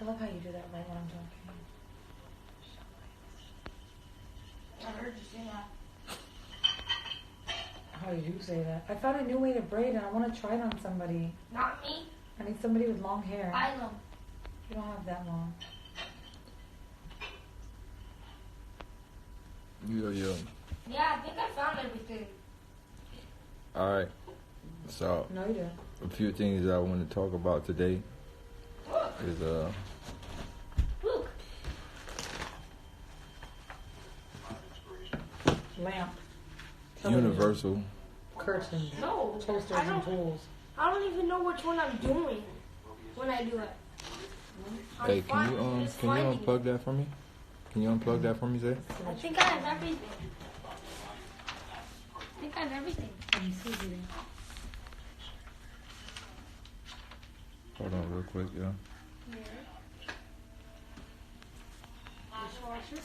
I love how you do that right when I'm talking. I heard you say that. How did you say that? I found a new way to braid and I want to try it on somebody. Not me. I need somebody with long hair. I know. You don't have that long. Yeah. Yeah, I think I found everything. Alright. So, No, you do. a few things that I want to talk about today is, Look. Lamp. universal. Curtains. No. Toasters and tools. I don't even know which one I'm doing when I do it. Hey, can you unplug that for me? Can you unplug that for me, Zay? I think I have everything. Let me see you. Hold on real quick, yeah. Dishwasher.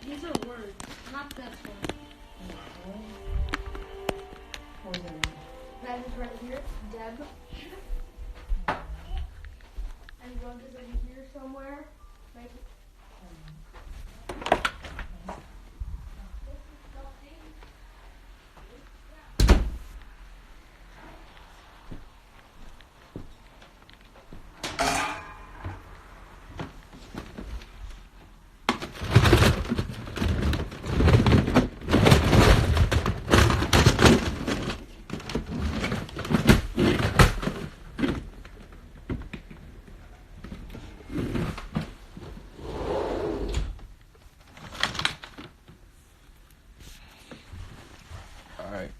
These are words, not this one. What was it? That is right here, Deb. And rug is over here somewhere. Right here. Alright.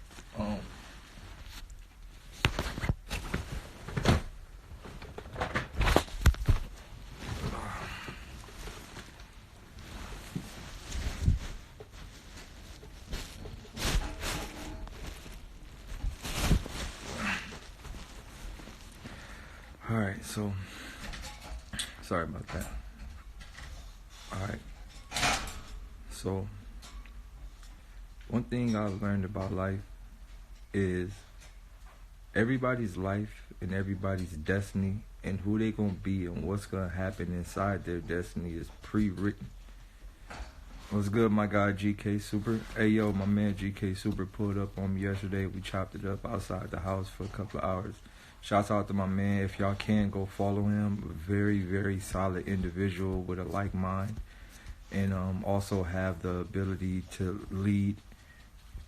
Alright, so sorry about that. Alright. So one thing I've learned about life is everybody's life and everybody's destiny and who they gonna be and what's gonna happen inside their destiny is pre-written. What's good, my guy GK Super? Hey yo, my man GK Super pulled up on me yesterday. We chopped it up outside the house for a couple of hours. Shouts out to my man. If y'all can, go follow him. A very, very solid individual with a like mind. And also have the ability to lead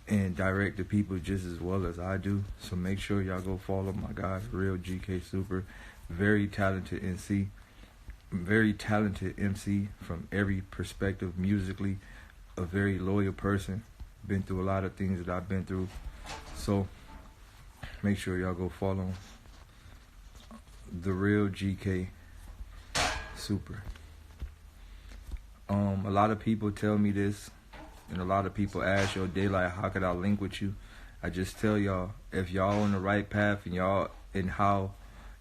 and direct the people just as well as I do. So make sure y'all go follow my guy, Real GK Super. Very talented MC. Very talented MC from every perspective musically. A very loyal person. Been through a lot of things that I've been through. So make sure y'all go follow him. The Real GK Super. A lot of people tell me this, and a lot of people ask, yo, Daylyt, how could I link with you? I just tell y'all, if y'all on the right path and how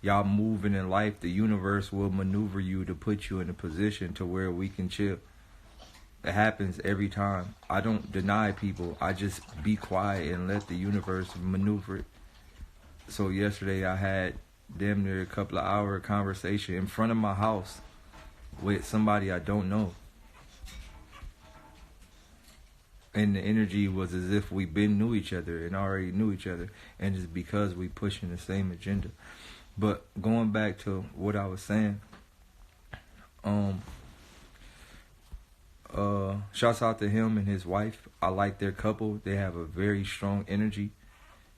y'all moving in life, the universe will maneuver you to put you in a position to where we can chill. It happens every time. I don't deny people. I just be quiet and let the universe maneuver it. So yesterday I had damn near a couple of hour conversation in front of my house with somebody I don't know. And the energy was as if we been knew each other and already knew each other. And it's because we pushing the same agenda. But going back to what I was saying, shouts out to him and his wife. I like their couple. They have a very strong energy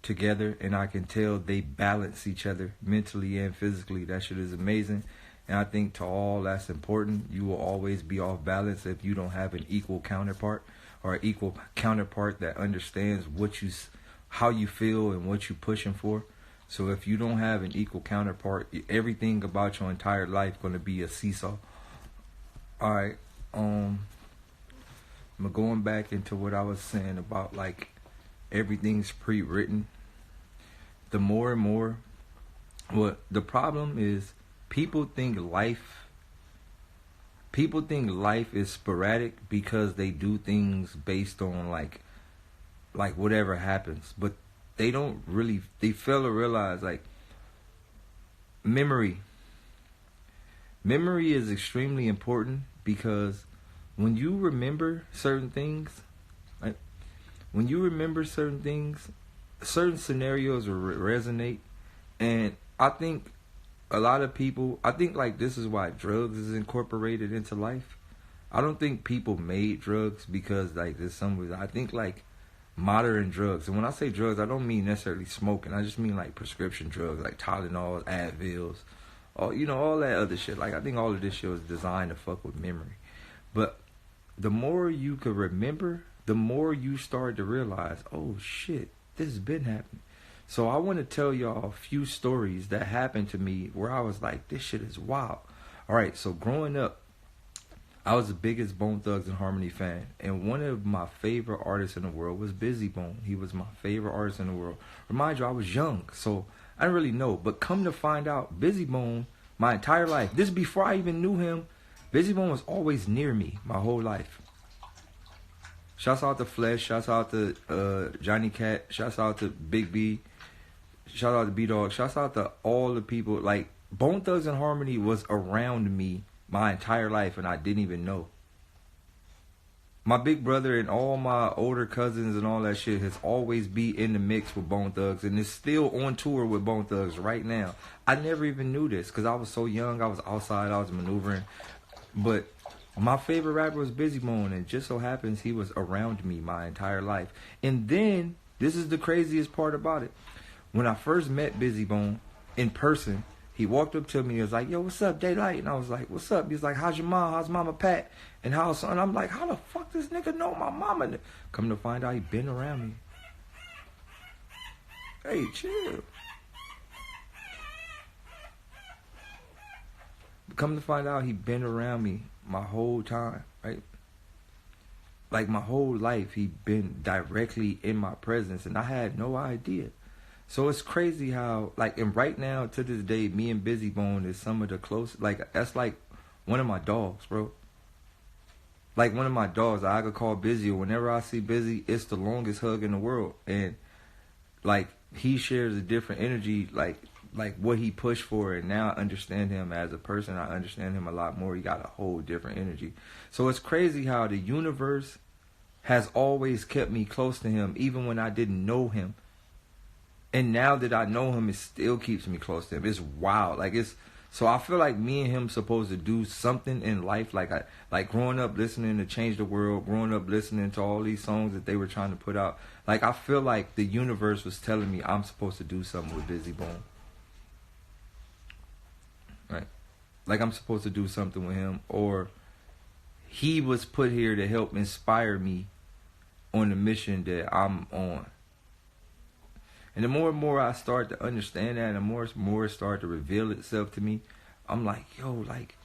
together, and I can tell they balance each other mentally and physically. That shit is amazing. And I think to all that's important. You will always be off balance if you don't have an equal counterpart, or an equal counterpart that understands how you feel and what you're pushing for. So if you don't have an equal counterpart, everything about your entire life going to be a seesaw. All right. I'm going back into what I was saying about like everything's pre-written. The more and more, the problem is people think life is sporadic because they do things based on like whatever happens. But they fail to realize, like, memory is extremely important, because when you remember certain things, like, certain scenarios will resonate. And I think a lot of people, like, this is why drugs is incorporated into life. I don't think people made drugs because, like, there's some, I think, like, modern drugs, and when I say drugs, I don't mean necessarily smoking. I just mean, like, prescription drugs, like Tylenol, Advils, all that other shit. Like, I think all of this shit was designed to fuck with memory. But the more you could remember, the more you start to realize, oh shit, this has been happening. So I want to tell y'all a few stories that happened to me where I was like, this shit is wild. Alright, so growing up, I was the biggest Bone Thugs and Harmony fan, and one of my favorite artists in the world was Bizzy Bone. He was my favorite artist in the world. Remind you, I was young, so I didn't really know. But come to find out, Bizzy Bone, my entire life, this is before I even knew him, Bizzy Bone was always near me my whole life. Shouts out to Flesh, shouts out to Johnny Cat, shouts out to Big B, shouts out to B-Dog, shouts out to all the people. Like, Bone Thugs and Harmony was around me my entire life, and I didn't even know. My big brother and all my older cousins and all that shit has always be in the mix with Bone Thugs, and is still on tour with Bone Thugs right now. I never even knew this because I was so young. I was outside, I was maneuvering. But my favorite rapper was Bizzy Bone, and just so happens he was around me my entire life. And then, this is the craziest part about it. When I first met Bizzy Bone in person, he walked up to me and was like, yo, what's up, Daylyt? And I was like, what's up? He was like, how's your mom? How's Mama Pat? And how's son? I'm like, how the fuck this nigga know my mama? Come to find out, he been around me. Hey, chill. Come to find out, he been around me my whole time, right? Like, my whole life, he been directly in my presence, and I had no idea. So it's crazy how, like, and right now, to this day, me and Bizzy Bone is some of the closest, like, that's like one of my dogs, bro. Like, one of my dogs, I could call Bizzy, or whenever I see Bizzy, it's the longest hug in the world. And, like, he shares a different energy, like what he pushed for, and now I understand him as a person. I understand him a lot more. He got a whole different energy. So it's crazy how the universe has always kept me close to him, even when I didn't know him. And now that I know him, it still keeps me close to him. It's wild. Like, so I feel like me and him supposed to do something in life. Like growing up listening to Change the World, growing up listening to all these songs that they were trying to put out. Like, I feel like the universe was telling me I'm supposed to do something with Bizzy Bone. Right? Like, I'm supposed to do something with him, or he was put here to help inspire me on the mission that I'm on. And the more and more I start to understand that, and the more it start to reveal itself to me, I'm like, yo, like,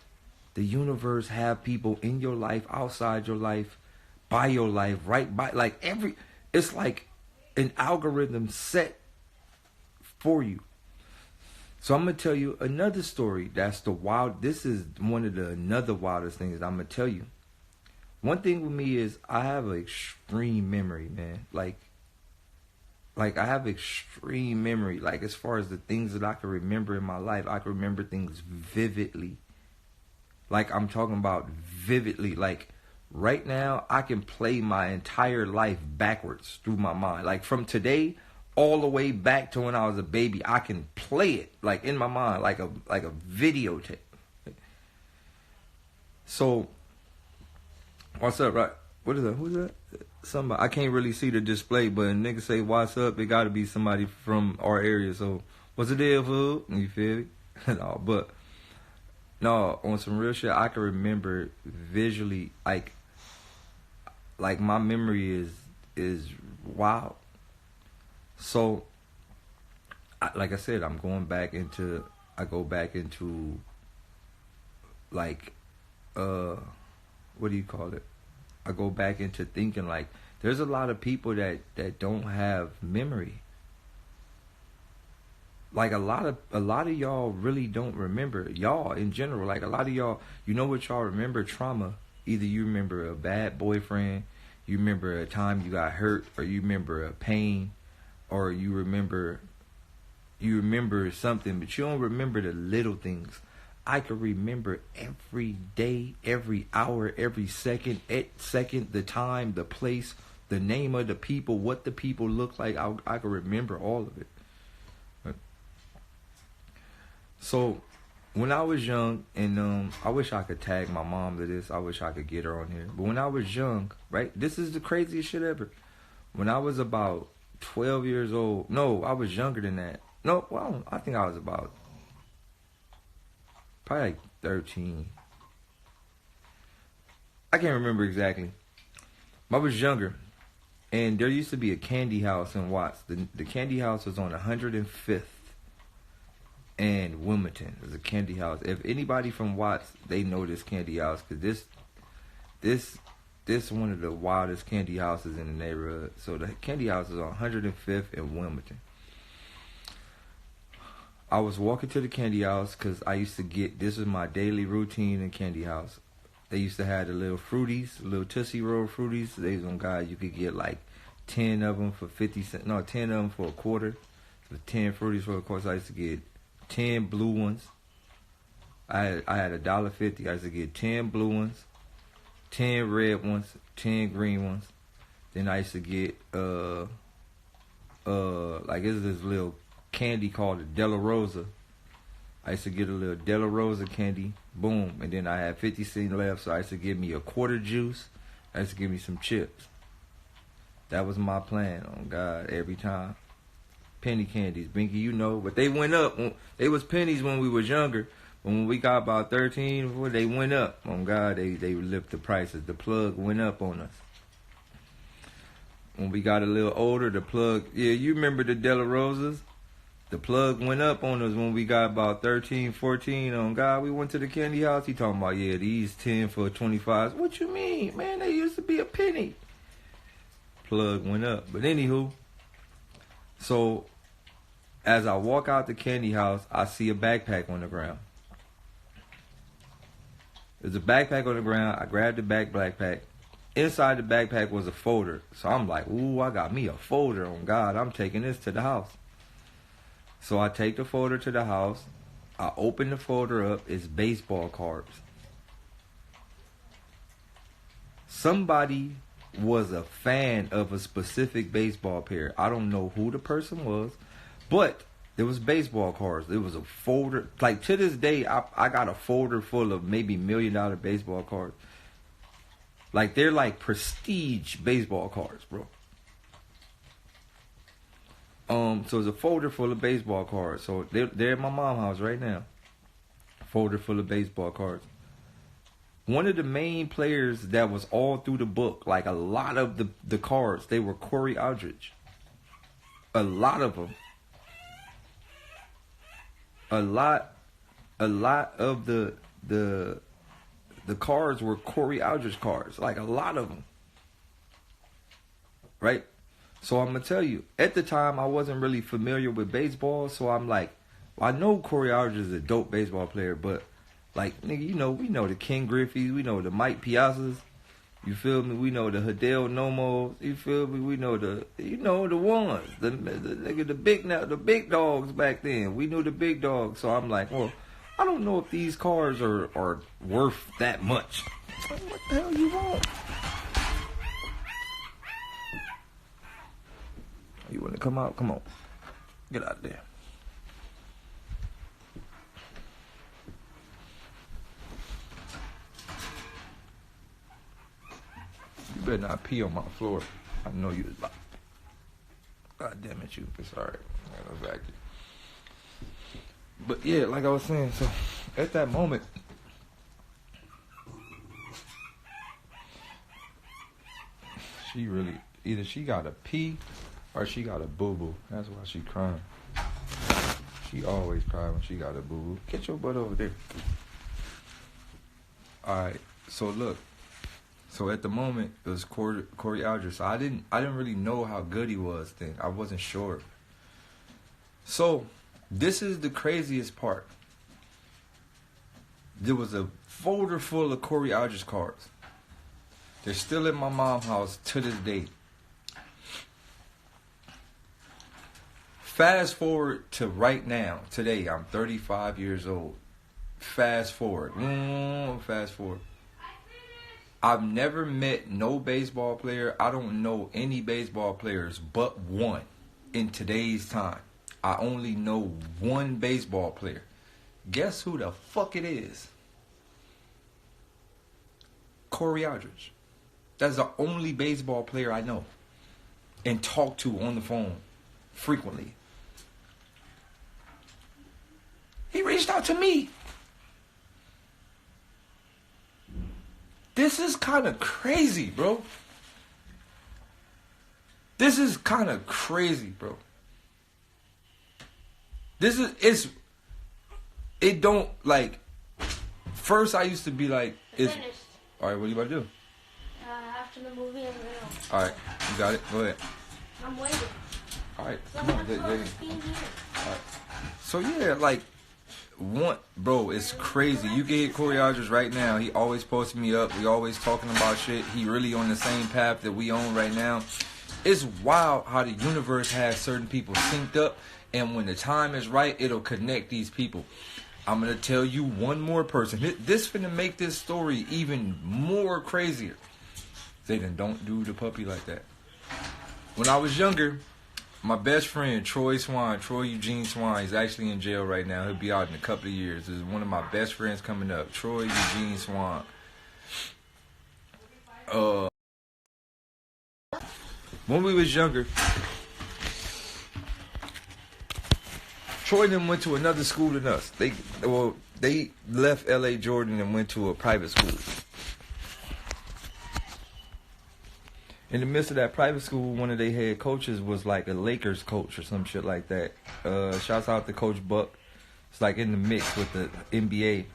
the universe have people in your life, outside your life, by your life, right by, like, it's like an algorithm set for you. So I'm going to tell you another story that's this is one of the another wildest things I'm going to tell you. One thing with me is I have an extreme memory, man. Like, I have extreme memory. Like, as far as the things that I can remember in my life, I can remember things vividly. Like, I'm talking about vividly. Like, right now, I can play my entire life backwards through my mind. Like, from today all the way back to when I was a baby, I can play it, like, in my mind, like a videotape. So, what's up, right? What is that? Who's that? Somebody. I can't really see the display, but a nigga say, what's up? It got to be somebody from our area. So, what's the deal, fool? You feel me? No, on some real shit, I can remember visually, like my memory is wild. So, like I said, I go back into, like, what do you call it? I go back into thinking, like, there's a lot of people that don't have memory. Like, a lot of y'all really don't remember. Y'all in general, like, a lot of y'all, you know what y'all remember? Trauma. Either you remember a bad boyfriend, you remember a time you got hurt, or you remember a pain, or you remember something, but you don't remember the little things. I can remember every day, every hour, every second, the time, the place, the name of the people, what the people look like. I can remember all of it. So when I was young, and I wish I could tag my mom to this. I wish I could get her on here. But when I was young, right, this is the craziest shit ever. When I was about 12 years old, no, I was younger than that. No, well, I think I was about probably like 13. I can't remember exactly. I was younger, and there used to be a candy house in Watts. The candy house was on 105th and Wilmington. It was a candy house. If anybody from Watts, they know this candy house, because this one of the wildest candy houses in the neighborhood. So the candy house is on 105th and Wilmington. I was walking to the candy house because I used to get, this was my daily routine in candy house. They used to have the little fruities, little Tootsie Roll fruities. They was on guys, you could get like 10 of them for 50 cents. No, 10 of them for a quarter. So 10 fruities for a quarter. So I used to get 10 blue ones. I had $1.50. I used to get 10 blue ones, 10 red ones, 10 green ones. Then I used to get like it's this little candy called a Della Rosa. I used to get a little Della Rosa candy, boom, and then I had 50 cents left, so I used to give me a quarter juice. I used to give me some chips. That was my plan, on God, every time. Penny candies, Binky, you know, but they went up. They was pennies when we was younger, but when we got about 13, they went up. On God, they lifted the prices. The plug went up on us. When we got a little older, the plug, yeah, you remember the Della Rosas? The plug went up on us when we got about 13, 14. On God, we went to the candy house. He talking about, yeah, these 10 for 25. What you mean? Man, they used to be a penny. Plug went up. But anywho, so as I walk out the candy house, I see a backpack on the ground. There's a backpack on the ground. I grabbed the backpack. Inside the backpack was a folder. So I'm like, ooh, I got me a folder. On God, I'm taking this to the house. So I take the folder to the house. I open the folder up. It's baseball cards. Somebody was a fan of a specific baseball player. I don't know who the person was, but there was baseball cards. There was a folder. Like to this day, I got a folder full of maybe $1 million baseball cards. Like they're like prestige baseball cards, bro. So it's a folder full of baseball cards. So they're at my mom's house right now. Folder full of baseball cards. One of the main players that was all through the book, like a lot of the cards, they were Corey Aldridge. A lot of them. A lot of the cards were Corey Aldridge cards. Like a lot of them. Right? So I'm going to tell you, at the time, I wasn't really familiar with baseball. So I'm like, well, I know Corey Aldridge is a dope baseball player, but like, nigga, you know, we know the Ken Griffey's, we know the Mike Piazzas, you feel me? We know the Hideo Nomos, you feel me? We know the ones, the nigga, the big dogs back then. We knew the big dogs. So I'm like, well, I don't know if these cards are worth that much. What the hell you want? You want to come out? Come on. Get out there. You better not pee on my floor. I know you was like, God damn it, you. It's alright. I got no vacuum. But yeah, like I was saying, so at that moment, she really, either she got a pee or she got a boo-boo. That's why she crying. She always cry when she got a boo-boo. Get your butt over there. Alright, so look. So at the moment, it was Corey Aldridge. So I didn't really know how good he was then. I wasn't sure. So, this is the craziest part. There was a folder full of Corey Aldridge cards. They're still in my mom's house to this day. Fast forward to right now. Today, I'm 35 years old. Fast forward. Fast forward. I've never met no baseball player. I don't know any baseball players but one in today's time. I only know one baseball player. Guess who the fuck it is? Corey Aldridge. That's the only baseball player I know and talk to on the phone frequently. He reached out to me. This is kind of crazy, bro. This is kind of crazy, bro. It don't, like, first I used to be like, Finished. Alright, what are you about to do? After the movie, I'm gonna. Alright, you got it, go ahead. I'm waiting. Alright, Someone else is being here. Alright. So yeah, like, bro, it's crazy. You can hit Corey Aldridge right now. He always posting me up. We always talking about shit. He really on the same path that we on right now. It's wild how the universe has certain people synced up, and when the time is right, it'll connect these people. I'm gonna tell you one more person. This finna make this story even more crazier. Say then, don't do the puppy like that. When I was younger, my best friend, Troy Eugene Swan, he's actually in jail right now. He'll be out in a couple of years. This is one of my best friends coming up, Troy Eugene Swan. When we was younger, Troy and them went to another school than us. They left L.A. Jordan and went to a private school. In the midst of that private school, one of their head coaches was like a Lakers coach or some shit like that. Shouts out to Coach Buck. It's like in the mix with the NBA.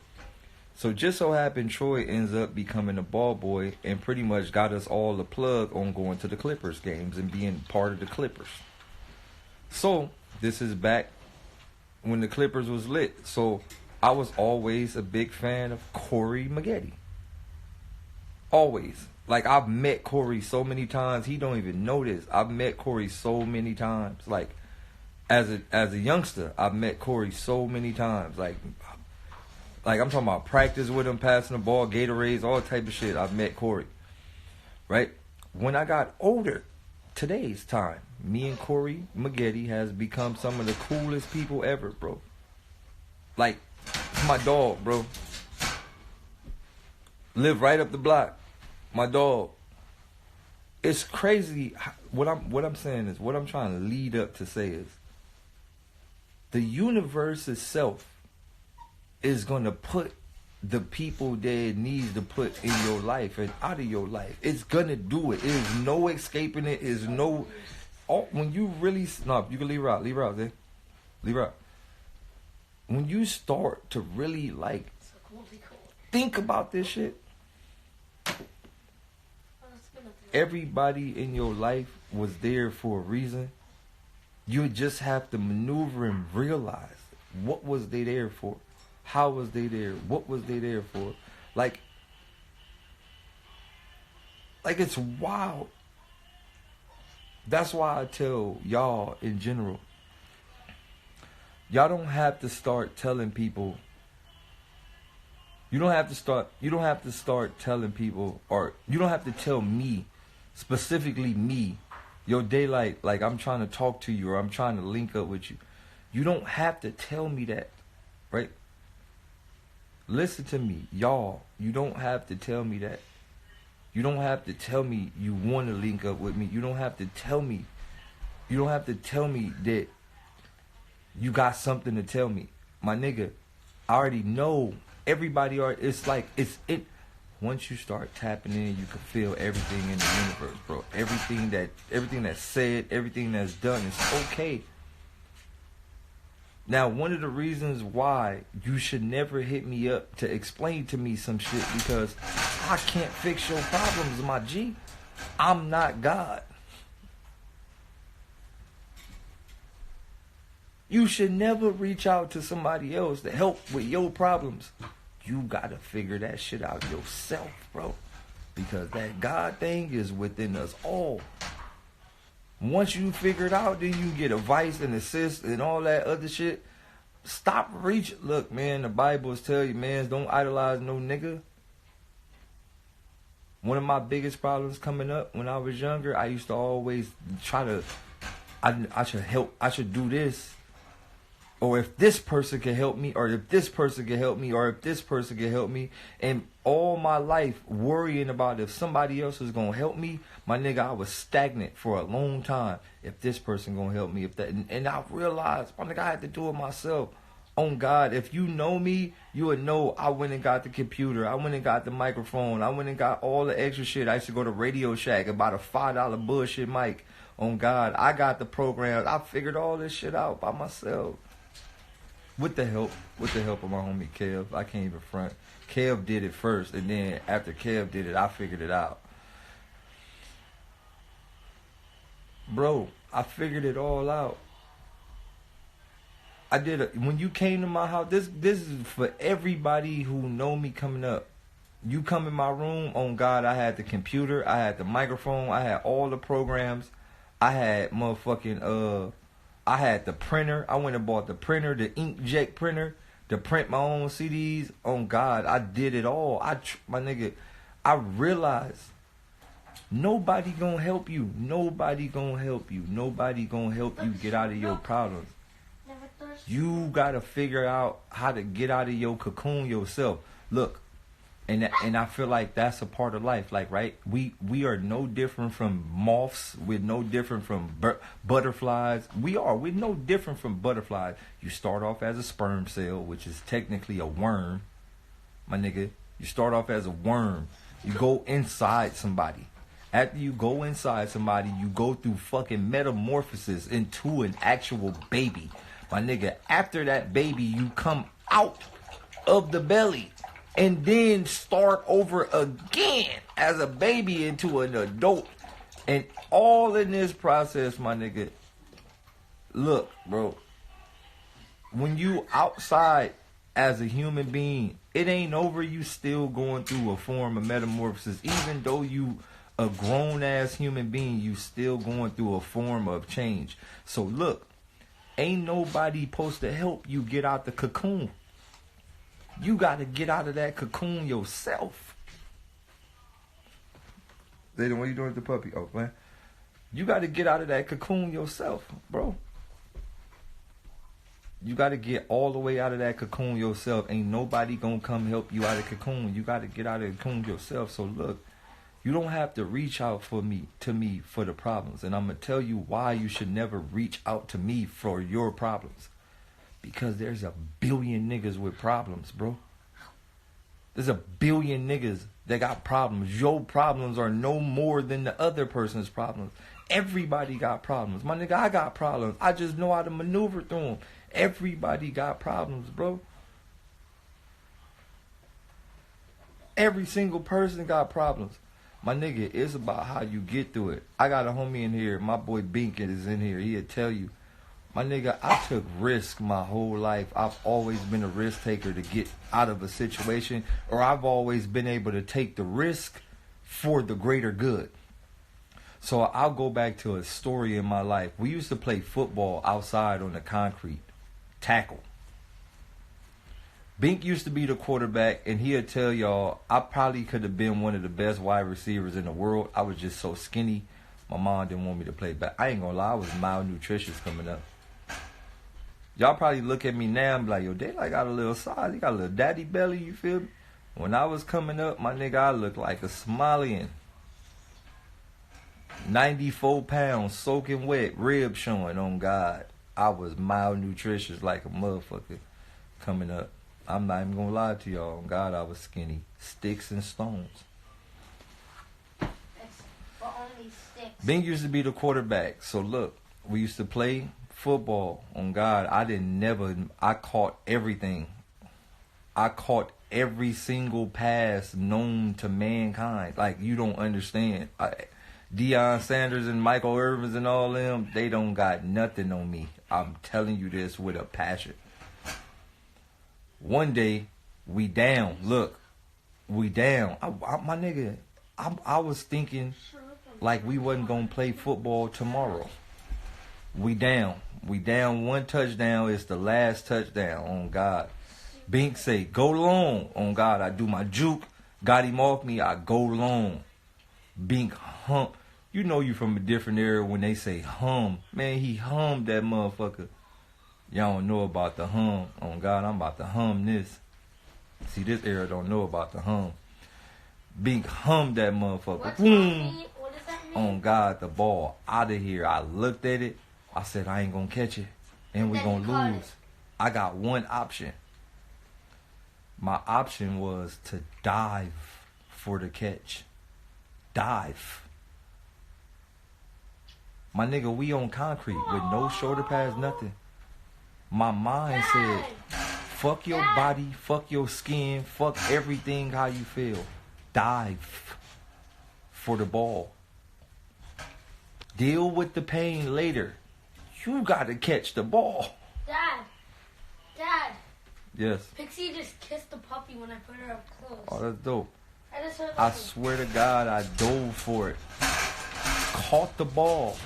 So just so happened, Troy ends up becoming a ball boy and pretty much got us all a plug on going to the Clippers games and being part of the Clippers. So this is back when the Clippers was lit. So I was always a big fan of Corey Maggette. Always. Like, I've met Corey so many times. He don't even know this. I've met Corey so many times. Like, as a youngster, I've met Corey so many times. Like I'm talking about practice with him, passing the ball, Gatorades, all type of shit. I've met Corey. Right? When I got older, today's time, me and Corey Maggette has become some of the coolest people ever, bro. Like, my dog, bro. Live right up the block. My dog. It's crazy. What I'm saying is, what I'm trying to lead up to say is, the universe itself is going to put the people that it needs to put in your life and out of your life. It's going to do it. There's no escaping it. There's no... when you really... No, you can leave her out. Leave her out, there. Leave her out. When you start to really, like, think about this shit, everybody in your life was there for a reason. You just have to maneuver and realize, what was they there for? How was they there? What was they there for? Like it's wild. That's why I tell y'all in general, y'all don't have to start telling people. You don't have to start telling people, or you don't have to tell me, specifically me, yo, Daylyt, like, I'm trying to talk to you or I'm trying to link up with you. You don't have to tell me that, right? Listen to me, y'all. You don't have to tell me that. You don't have to tell me you want to link up with me. You don't have to tell me. You don't have to tell me that you got something to tell me. My nigga, I already know. Everybody it's like, once you start tapping in, you can feel everything in the universe, bro. Everything that's said, everything that's done is okay. Now, one of the reasons why you should never hit me up to explain to me some shit, because I can't fix your problems, my G. I'm not God. You should never reach out to somebody else to help with your problems. You gotta figure that shit out yourself, bro. Because that God thing is within us all. Once you figure it out, then you get advice and assist and all that other shit. Stop reaching. Look, man, the Bibles tell you, man, don't idolize no nigga. One of my biggest problems coming up when I was younger, I used to always try to, I should help, I should do this. Or if this person can help me, or if this person can help me, or if this person can help me. And all my life worrying about if somebody else is going to help me, my nigga, I was stagnant for a long time. If this person going to help me, if that, and I realized, my nigga, I had to do it myself. On God, if you know me, you would know I went and got the computer. I went and got the microphone. I went and got all the extra shit. I used to go to Radio Shack and buy a $5 bullshit mic. On God, I got the programs. I figured all this shit out by myself. With the help of my homie Kev. I can't even front. Kev did it first, and then after Kev did it, I figured it out. Bro, I figured it all out. I did it when you came to my house. This is for everybody who know me coming up. You come in my room, on God, I had the computer, I had the microphone, I had all the programs, I had motherfucking I had the printer. I went and bought the printer, the inkjet printer, to print my own CDs. On God, I did it all. My nigga, I realized nobody gonna help you. Nobody gonna help you. Nobody gonna help you get out of your problems. You gotta figure out how to get out of your cocoon yourself. Look, and I feel like that's a part of life. Like, right, we are no different from moths. We're no different from butterflies. We're no different from butterflies. You start off as a sperm cell, which is technically a worm, my nigga. You start off as a worm. You go inside somebody. After you go inside somebody, you go through fucking metamorphosis into an actual baby. My nigga, after that baby, you come out of the belly and then start over again as a baby into an adult. And all in this process, my nigga, look, bro, when you outside as a human being, it ain't over. You still going through a form of metamorphosis. Even though you a grown-ass human being, you still going through a form of change. So look, ain't nobody supposed to help you get out the cocoon. You got to get out of that cocoon yourself. Then what are you doing with the puppy? Oh, man. You got to get out of that cocoon yourself, bro. You got to get all the way out of that cocoon yourself. Ain't nobody going to come help you out of the cocoon. You got to get out of the cocoon yourself. So look, you don't have to reach out to me for the problems. And I'm going to tell you why you should never reach out to me for your problems. Because there's a billion niggas with problems, bro. There's a billion niggas that got problems. Your problems are no more than the other person's problems. Everybody got problems. My nigga, I got problems. I just know how to maneuver through them. Everybody got problems, bro. Every single person got problems. My nigga, it's about how you get through it. I got a homie in here. My boy Bink is in here. He'll tell you. My nigga, I took risk my whole life. I've always been a risk taker to get out of a situation. Or I've always been able to take the risk for the greater good. So I'll go back to a story in my life. We used to play football outside on the concrete. Tackle. Bink used to be the quarterback, and he'll tell y'all, I probably could have been one of the best wide receivers in the world. I was just so skinny. My mom didn't want me to play back. I ain't gonna lie, I was malnutritious coming up. Y'all probably look at me now and be like, yo, Daylyt got a little size. He got a little daddy belly, you feel me? When I was coming up, my nigga, I looked like a Somalian. 94 pounds, soaking wet, ribs showing, on God. I was malnutritious like a motherfucker coming up. I'm not even gonna lie to y'all. On God, I was skinny. Sticks and stones. But only sticks. Bing used to be the quarterback. So look, we used to play football. On God, I caught everything. I caught every single pass known to mankind. Like, you don't understand. Deion Sanders and Michael Irvins and all them, they don't got nothing on me. I'm telling you this with a passion. One day, we down. Look, we down. My nigga, I was thinking, like we wasn't gonna play football tomorrow. We down. We down 1 touchdown. It's the last touchdown. On God. Bink say, go long. On God, I do my juke. Got him off me. I go long. Bink hump. You know you from a different era when they say hum. Man, he hummed that motherfucker. Y'all don't know about the hum. On God, I'm about to hum this. See, this era don't know about the hum. Bink hummed that motherfucker. What's Boom. what does that mean? On God, the ball out of here. I looked at it. I said, I ain't going to catch it. And we Then going you to caught lose. it. I got one option. My option was to dive for the catch. Dive. My nigga, we on concrete with no shoulder pads, nothing. My mind said, fuck your body, fuck your skin, fuck everything how you feel. Dive for the ball. Deal with the pain later. You gotta catch the ball. Dad. Yes. Pixie just kissed the puppy when I put her up close. Oh, that's dope. I just heard I that. swear to God, I dove for it. Caught the ball.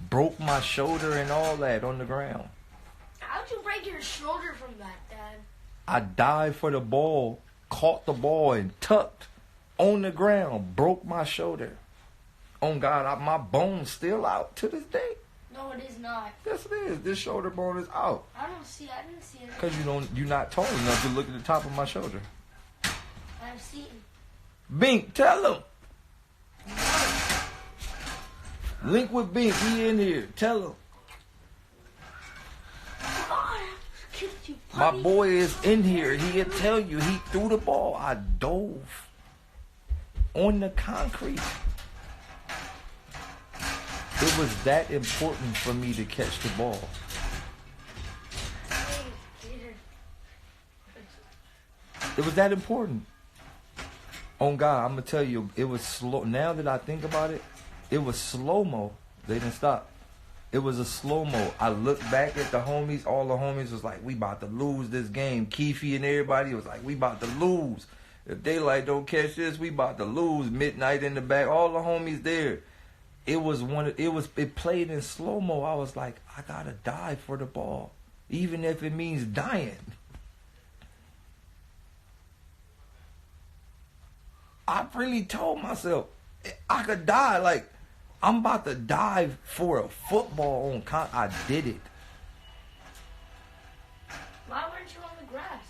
Broke my shoulder and all that on the ground. How'd you break your shoulder from that, Dad? I dived for the ball, caught the ball and tucked on the ground. Broke my shoulder. On God, my bone's still out to this day. No, it is not. Yes, it is. This shoulder bone is out. I didn't see it. Because you're not tall enough to look at the top of my shoulder. I've seen. Bink, tell him. Link with Bink. He in here. Tell him. God, I kissed you, My puppy. boy is in here. He'll tell you. He threw the ball. I dove on the concrete. It was that important for me to catch the ball. It was that important. On God, I'm going to tell you, it was slow. Now that I think about it, it was slow-mo. They didn't stop. It was a slow-mo. I looked back at the homies. All the homies was like, we about to lose this game. Keefe and everybody was like, we about to lose. If Daylyt don't catch this, we about to lose. Midnight in the back. All the homies there. It played in slow-mo. I was like, I got to die for the ball. Even if it means dying. I really told myself I could die. Like, I'm about to dive for a football on I did it. Why weren't you on the grass?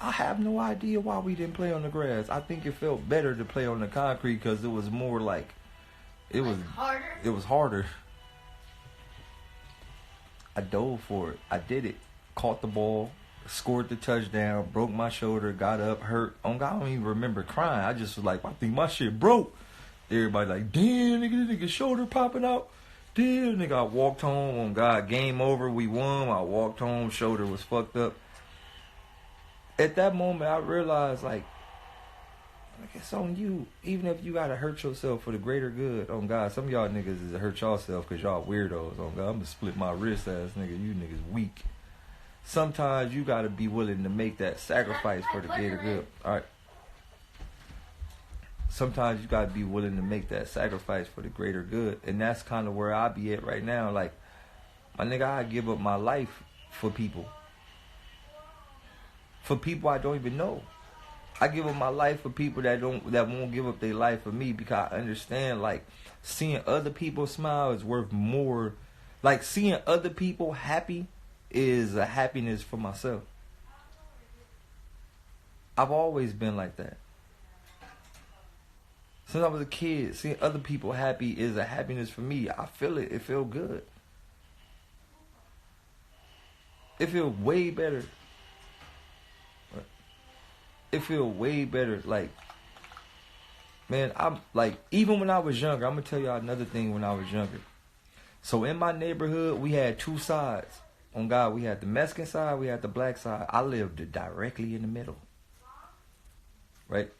I have no idea why we didn't play on the grass. I think it felt better to play on the concrete because it was more like it was harder. It was harder. I dove for it. I did it. Caught the ball. Scored the touchdown, broke my shoulder, got up, hurt. I don't even remember crying. I just was like, I think my shit broke. Everybody like, damn, nigga, shoulder popping out. Damn, nigga, I walked home. On God, game over, we won. I walked home, shoulder was fucked up. At that moment, I realized, like it's on you. Even if you gotta hurt yourself for the greater good, on God, some of y'all niggas is hurt yourself because y'all weirdos. On God, I'm gonna split my wrist ass nigga. You niggas weak. Sometimes you got to be willing to make that sacrifice for the greater good. All right. Sometimes you got to be willing to make that sacrifice for the greater good. And that's kind of where I be at right now. Like, my nigga, I give up my life for people. For people I don't even know. I give up my life for people that won't give up their life for me because I understand, like, seeing other people smile is worth more. Like, seeing other people happy is a happiness for myself. I've always been like that. Since I was a kid, seeing other people happy is a happiness for me. I feel it. It feels good. It feels way better. It feels way better. Like, man, I'm like, even when I was younger, I'm going to tell y'all another thing when I was younger. So in my neighborhood, we had two sides. On God, we had the Mexican side, we had the black side. I lived directly in the middle. Right?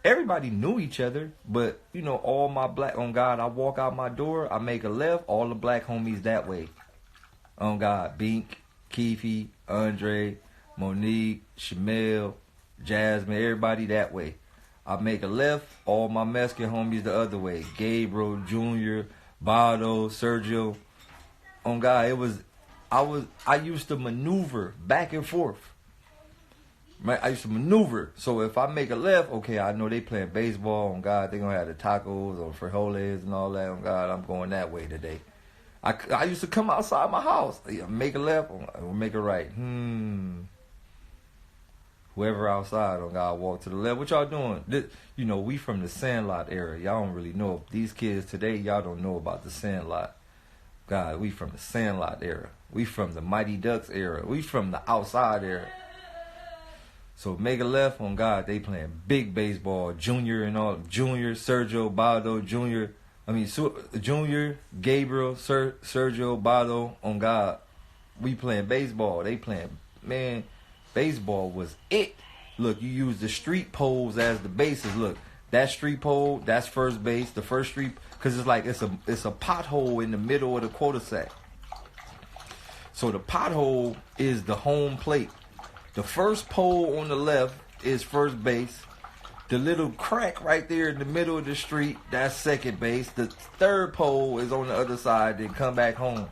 Everybody knew each other, but, you know, all my black, on God, I walk out my door, I make a left, all the black homies that way. On God, Bink, Keefe, Andre, Monique, Shamel, Jasmine, everybody that way. I make a left, all my Mexican homies the other way. Gabriel, Junior, Bado, Sergio. On God, I used to maneuver back and forth. Right? I used to maneuver. So if I make a left, okay, I know they playing baseball. On God, they gonna have the tacos or frijoles and all that. On God, I'm going that way today. I used to come outside my house, make a left or make a right. Whoever outside, on God, walk to the left. What y'all doing? We from the Sandlot era. Y'all don't really know. These kids today, y'all don't know about the Sandlot. God, we from the Sandlot era. We from the Mighty Ducks era. We from the outside era. So make a left, on God, they playing big baseball. Junior and all. Junior, Sergio, Bado, Junior, Gabriel, Sergio, Bado, on God. We playing baseball. They playing, man, baseball was it. Look, you use the street poles as the bases. Look, that street pole, that's first base. The first street, because it's like it's a pothole in the middle of the quarter sack. So the pothole is the home plate. The first pole on the left is first base. The little crack right there in the middle of the street, that's second base. The third pole is on the other side, then come back home.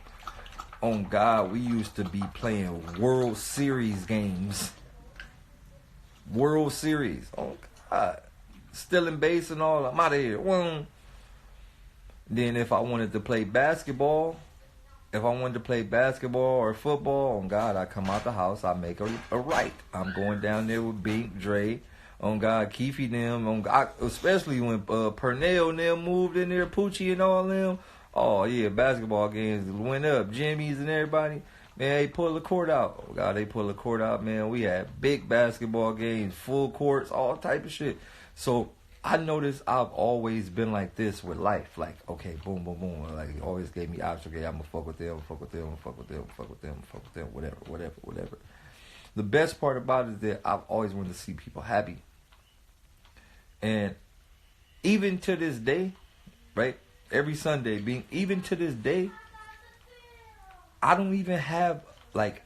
On God, we used to be playing World Series games. World Series. Oh God. Stealing base and all. I'm out of here. Then if I wanted to play basketball, or football, on God, I come out the house, I make a right. I'm going down there with Bink, Dre, on God, Keefy them, on God, especially when Pernell and them moved in there, Poochie and all them. Oh yeah, basketball games went up. Jimmy's and everybody, man, they pull the court out. Oh God, they pull the court out, man. We had big basketball games, full courts, all type of shit. So I noticed I've always been like this with life. Like, okay, boom, boom, boom. Like, it always gave me options. Okay, I'm going to fuck with them, whatever. The best part about it is that I've always wanted to see people happy. And even to this day, right, every Sunday, even to this day, I don't even have, like,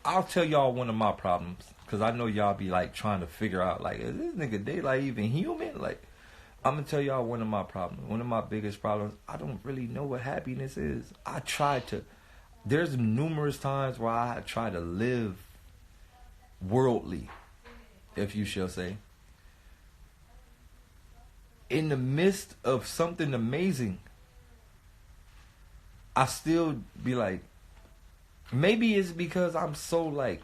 I'll tell y'all one of my problems. Because I know y'all be, like, trying to figure out, like, is this nigga Daylyt even human? Like, I'm going to tell y'all one of my problems. One of my biggest problems, I don't really know what happiness is. There's numerous times where I try to live worldly, if you shall say. In the midst of something amazing, I still be like, maybe it's because I'm so, like,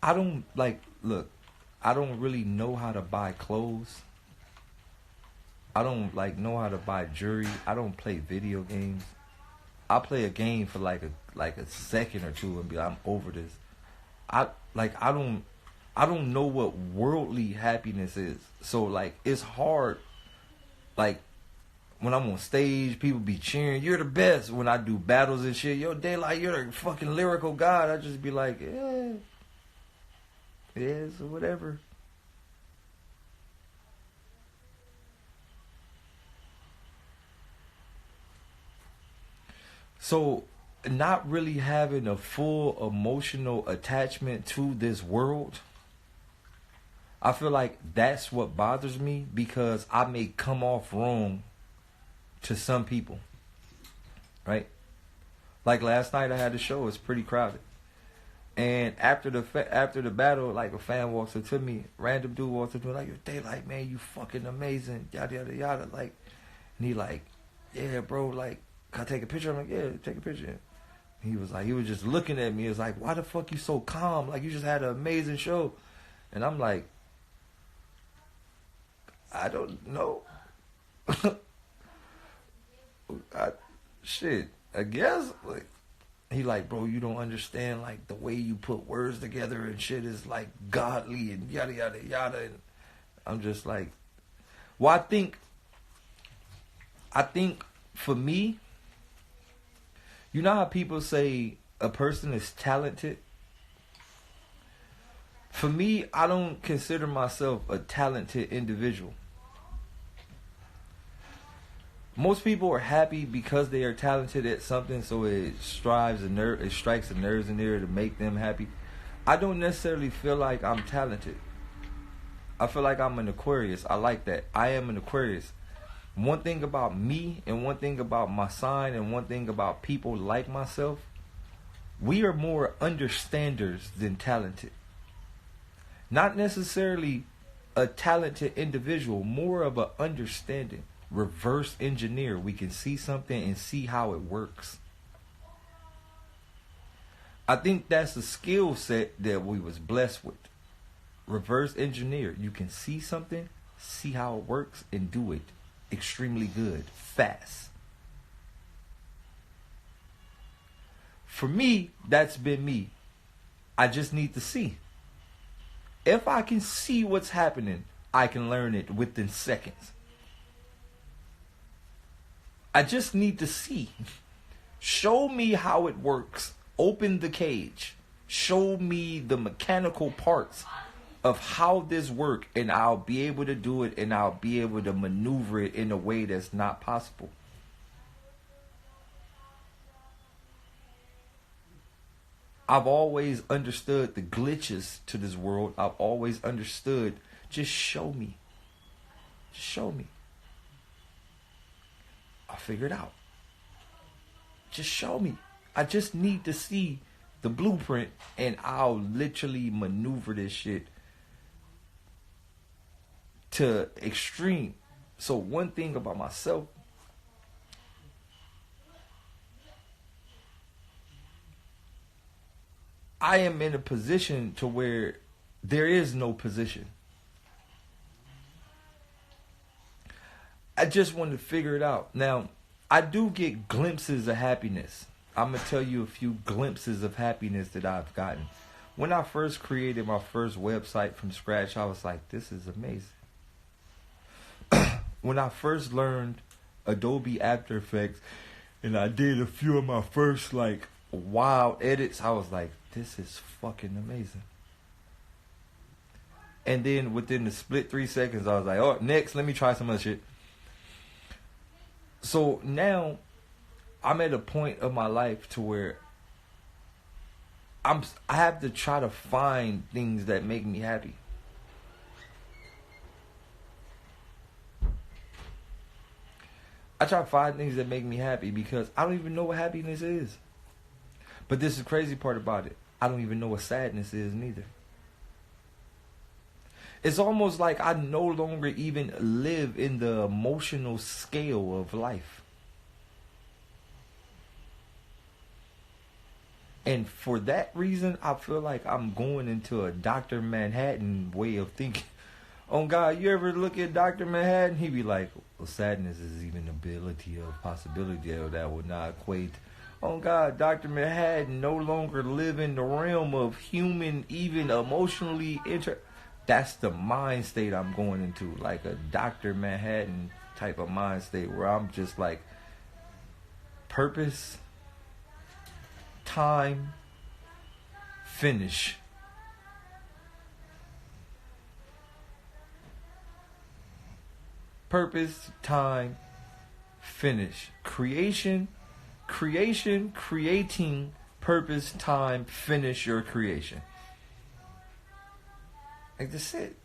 I don't really know how to buy clothes. I don't know how to buy jewelry. I don't play video games. I play a game for like a second or two and be like, I'm over this. I don't know what worldly happiness is. So like it's hard. Like when I'm on stage, people be cheering, you're the best. When I do battles and shit, yo, Daylyt, you're the fucking lyrical god. I just be like, yeah. Yes, or whatever. So, not really having a full emotional attachment to this world, I feel like that's what bothers me because I may come off wrong to some people, right? Like last night I had a show, it's pretty crowded. And after the battle, like a fan walks up to me, random dude walks up to me like, yo, Daylyt, man, you fucking amazing, yada yada yada, like, and he like, yeah, bro, like, can I take a picture? I'm like, yeah, take a picture. He was just looking at me. He was like, why the fuck you so calm? Like, you just had an amazing show. And I'm like, I don't know. I guess, like. He like, bro, you don't understand, like, the way you put words together and shit is, like, godly and yada, yada, yada. And I'm just like, well, I think for me, you know how people say a person is talented? For me, I don't consider myself a talented individual. Most people are happy because they are talented at something, so it strikes the nerves in there to make them happy. I don't necessarily feel like I'm talented. I feel like I'm an Aquarius. I like that. I am an Aquarius. One thing about me and one thing about my sign and one thing about people like myself, we are more understanders than talented. Not necessarily a talented individual, more of an understanding. Reverse engineer. We can see something and see how it works. I think that's a skill set that we was blessed with. Reverse engineer. You can see something, see how it works, and do it extremely good, fast. For me, that's been me. I just need to see. If I can see what's happening, I can learn it within seconds. I just need to see. Show me how it works. Open the cage. Show me the mechanical parts of how this works, and I'll be able to do it, and I'll be able to maneuver it in a way that's not possible. I've always understood the glitches to this world. I've always understood, just show me. Just show me. I'll figure it out. Just show me. I just need to see the blueprint and I'll literally maneuver this shit to extreme. So one thing about myself, I am in a position to where there is no position. I just want to figure it out. Now, I do get glimpses of happiness. I'm going to tell you a few glimpses of happiness that I've gotten. When I first created my first website from scratch, I was like, this is amazing. When I first learned Adobe After Effects and I did a few of my first like wild edits, I was like, this is fucking amazing. And then within the split 3 seconds, I was like, oh, next, let me try some other shit. So now I'm at a point of my life to where I have to try to find things that make me happy. I try to find things that make me happy because I don't even know what happiness is. But this is the crazy part about it. I don't even know what sadness is neither. It's almost like I no longer even live in the emotional scale of life. And for that reason, I feel like I'm going into a Dr. Manhattan way of thinking. Oh God, you ever look at Dr. Manhattan? He be like, well, sadness is even an ability of possibility that would not equate. Oh God, Dr. Manhattan no longer live in the realm of human, even emotionally That's the mind state I'm going into, like a Dr. Manhattan type of mind state where I'm just like purpose, time, finish. Purpose, time, finish. Creating, purpose, time, finish your creation. Like that's it.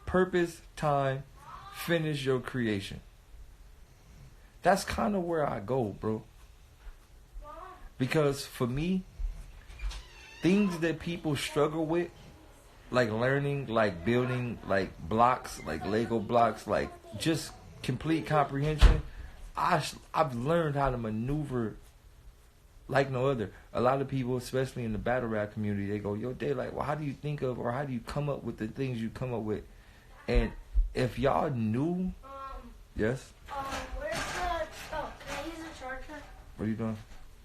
Purpose, time, finish your creation. That's kind of where I go, bro. Because for me, things that people struggle with, like learning, like building, like blocks, like Lego blocks, like just complete comprehension, I've learned how to maneuver like no other. A lot of people, especially in the battle rap community, they go, yo, Daylyt, well, how do you think of or how do you come up with the things you come up with? And if y'all knew, yes? Where's the, can I use the charger? What are you doing?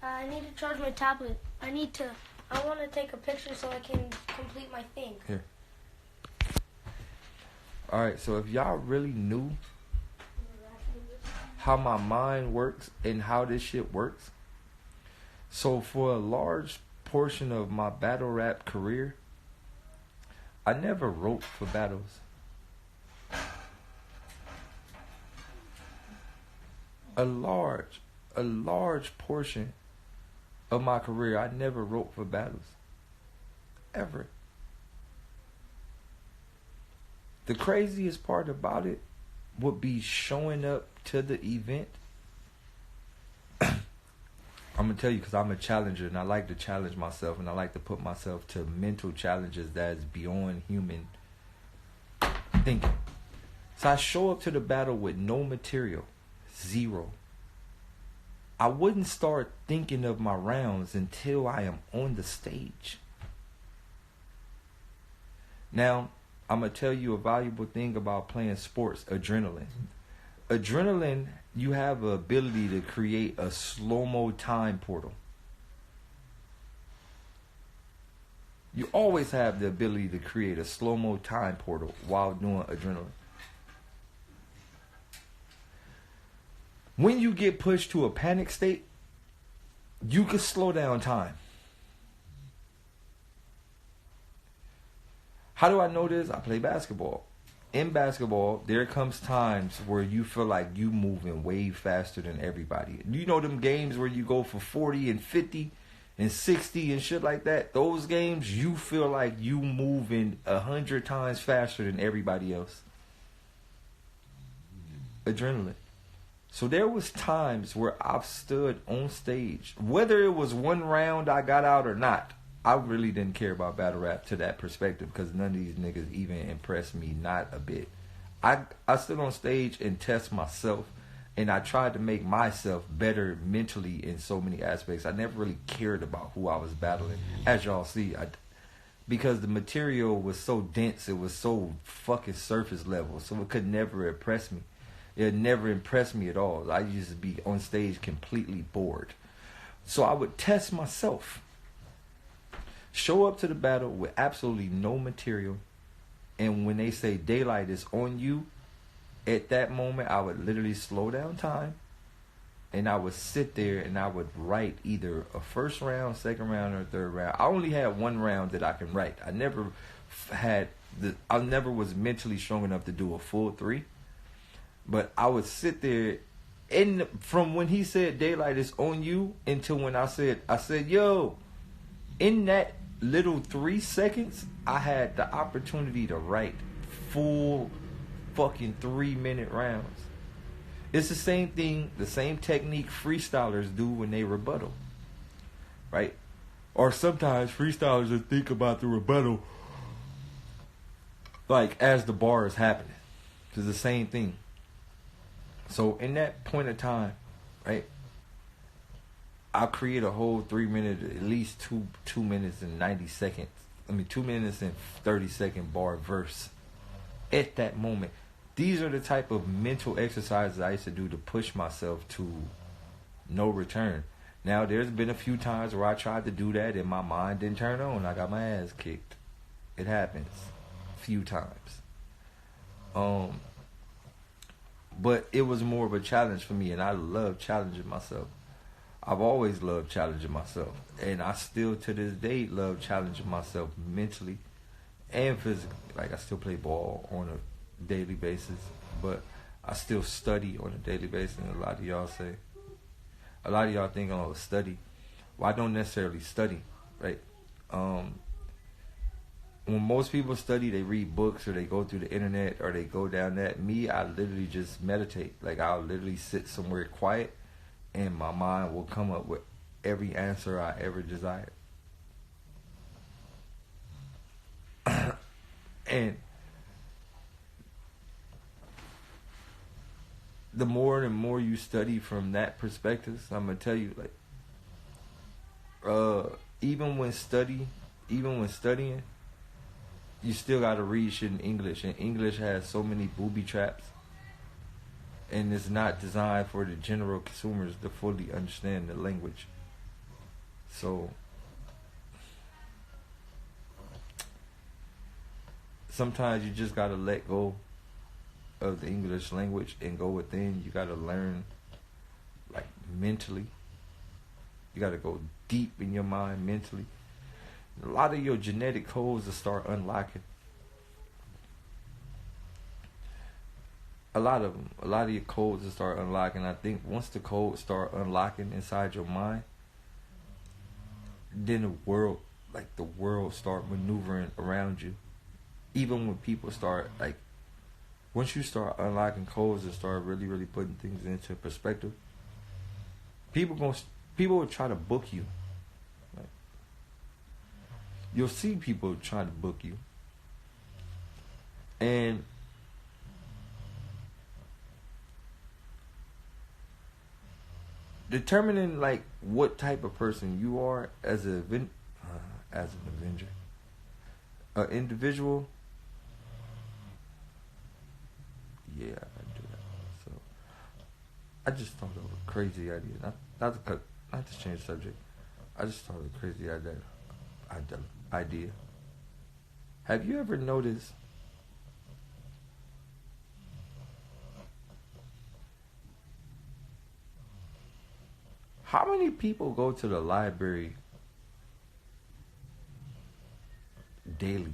I need to charge my tablet. I want to take a picture so I can complete my thing. Here. Alright, so if y'all really knew how my mind works and how this shit works, so for a large portion of my battle rap career, I never wrote for battles. A large portion of my career, I never wrote for battles. Ever. The craziest part about it would be showing up to the event. I'm going to tell you because I'm a challenger and I like to challenge myself and I like to put myself to mental challenges that's beyond human thinking. So I show up to the battle with no material, zero. I wouldn't start thinking of my rounds until I am on the stage. Now, I'm going to tell you a valuable thing about playing sports, adrenaline. Adrenaline, you have the ability to create a slow-mo time portal. You always have the ability to create a slow-mo time portal while doing adrenaline. When you get pushed to a panic state, you can slow down time. How do I know this? I play basketball. In basketball, there comes times where you feel like you moving way faster than everybody. You know them games where you go for 40 and 50 and 60 and shit like that? Those games, you feel like you moving 100 times faster than everybody else. Adrenaline. So there was times where I've stood on stage, whether it was one round I got out or not. I really didn't care about battle rap to that perspective because none of these niggas even impressed me, not a bit. I stood on stage and test myself, and I tried to make myself better mentally in so many aspects. I never really cared about who I was battling, as y'all see, because the material was so dense, it was so fucking surface level, so it could never impress me. It never impressed me at all. I used to be on stage completely bored. So I would test myself. Show up to the battle with absolutely no material. And when they say Daylyt is on you, at that moment I would literally slow down time. And I would sit there and I would write either a first round, second round, or third round. I only had one round that I can write. I never was mentally strong enough to do a full 3. But I would sit there, and from when he said Daylyt is on you until when I said, yo, in that little 3 seconds, I had the opportunity to write full fucking 3-minute rounds. It's the same thing, the same technique freestylers do when they rebuttal, right? Or sometimes freestylers will think about the rebuttal like as the bar is happening. It's the same thing. So in that point of time, right, I'll create a whole 3-minute, at least 2 minutes and 90 seconds. 2 minutes and 30-second bar verse at that moment. These are the type of mental exercises I used to do to push myself to no return. Now, there's been a few times where I tried to do that and my mind didn't turn on. I got my ass kicked. It happens a few times. But it was more of a challenge for me, and I love challenging myself. I've always loved challenging myself, and I still to this day love challenging myself mentally and physically. Like, I still play ball on a daily basis, but I still study on a daily basis. And a lot of y'all think I don't study. Well, I don't necessarily study, right? When most people study, they read books or they go through the internet or they go down that. Me, I literally just meditate. Like, I'll literally sit somewhere quiet and my mind will come up with every answer I ever desired. And the more and more you study from that perspective, I'm going to tell you, like, even when studying, you still got to read shit in English. And English has so many booby traps. And it's not designed for the general consumers to fully understand the language. So, sometimes you just got to let go of the English language and go within. You got to learn, like, mentally. You got to go deep in your mind mentally. A lot of your genetic codes will start unlocking. A lot of your codes will start unlocking. I think once the codes start unlocking inside your mind, then the world start maneuvering around you. Even when people start, like, once you start unlocking codes and start really, really putting things into perspective, people will try to book you. Like, you'll see people try to book you, and determining like what type of person you are as an Avenger, an individual. Yeah, I do that. So I just thought of a crazy idea. Not to change the subject. I just thought of a crazy idea. Have you ever noticed how many people go to the library daily?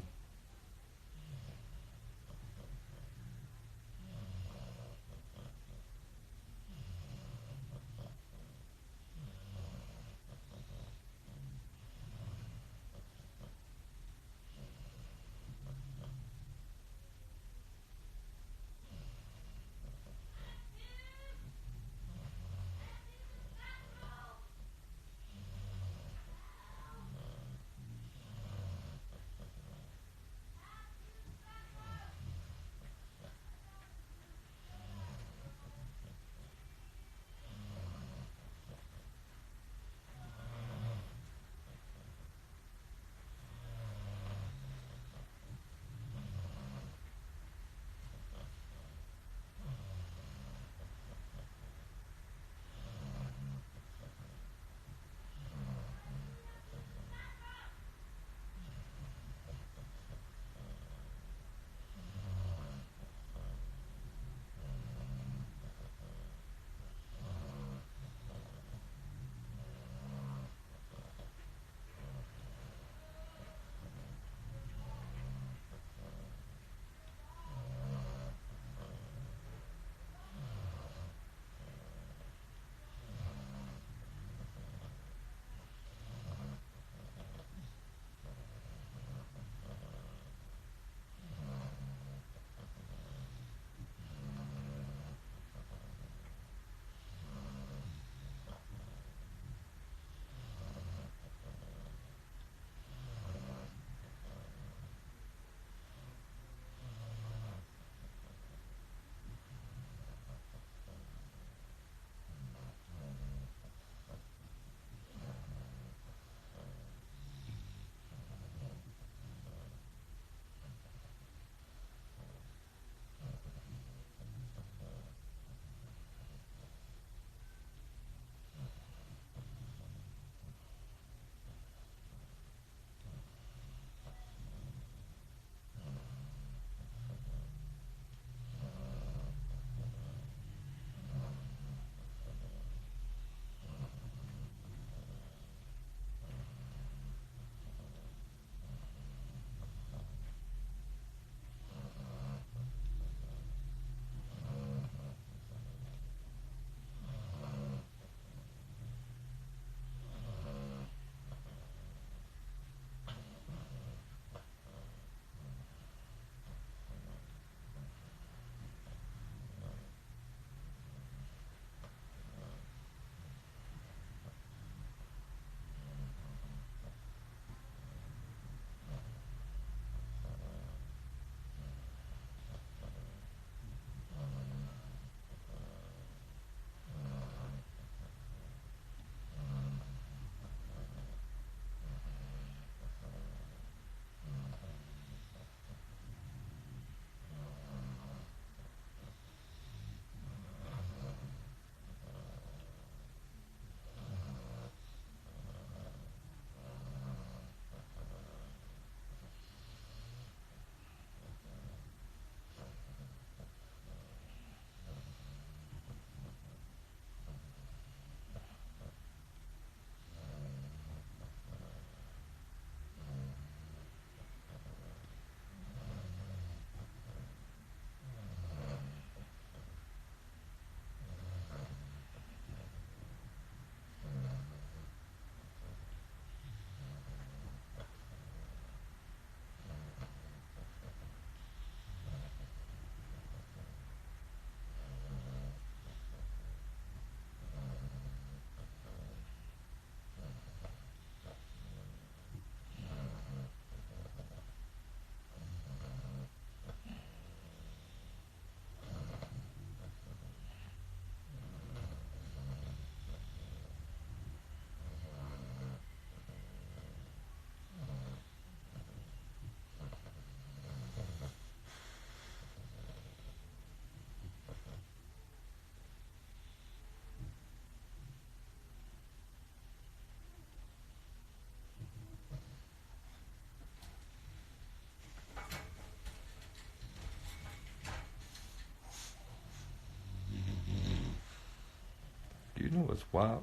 what's wild?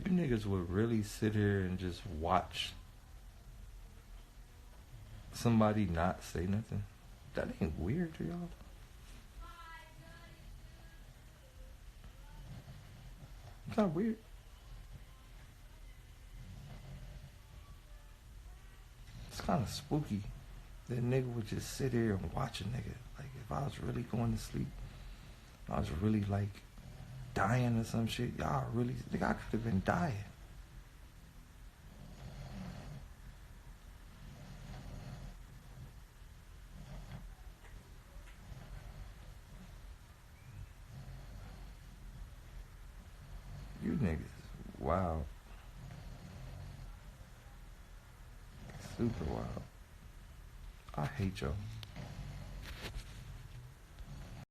You niggas would really sit here and just watch somebody not say nothing? That ain't weird to y'all? It's not weird. It's kind of spooky that nigga would just sit here and watch a nigga. Like, if I was really going to sleep, I was really, like, dying or some shit, y'all really, like, I could have been dying. You niggas, wow. Super wild. I hate y'all.